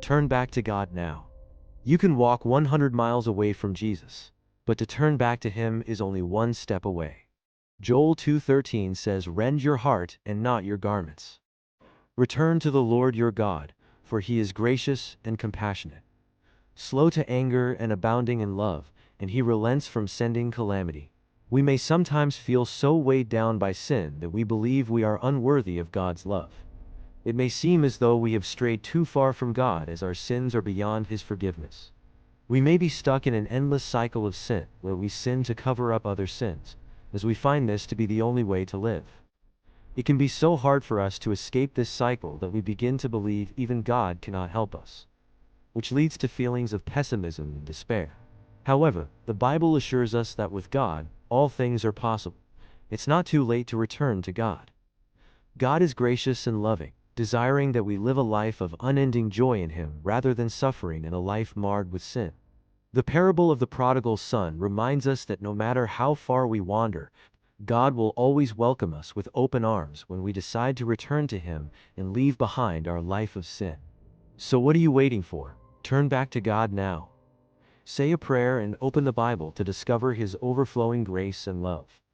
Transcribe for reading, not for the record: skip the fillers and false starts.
Turn back to God now. You can walk 100 miles away from Jesus, but to turn back to Him is only one step away. Joel 2:13 says, "Rend your heart and not your garments." Return to the Lord your God, for He is gracious and compassionate, slow to anger and abounding in love, and He relents from sending calamity. We may sometimes feel so weighed down by sin that we believe we are unworthy of God's love. It may seem as though we have strayed too far from God, as our sins are beyond His forgiveness. We may be stuck in an endless cycle of sin, where we sin to cover up other sins, as we find this to be the only way to live. It can be so hard for us to escape this cycle that we begin to believe even God cannot help us, which leads to feelings of pessimism and despair. However, the Bible assures us that with God, all things are possible. It's not too late to return to God. God is gracious and loving, desiring that we live a life of unending joy in Him rather than suffering in a life marred with sin. The parable of the prodigal son reminds us that no matter how far we wander, God will always welcome us with open arms when we decide to return to Him and leave behind our life of sin. So what are you waiting for? Turn back to God now. Say a prayer and open the Bible to discover His overflowing grace and love.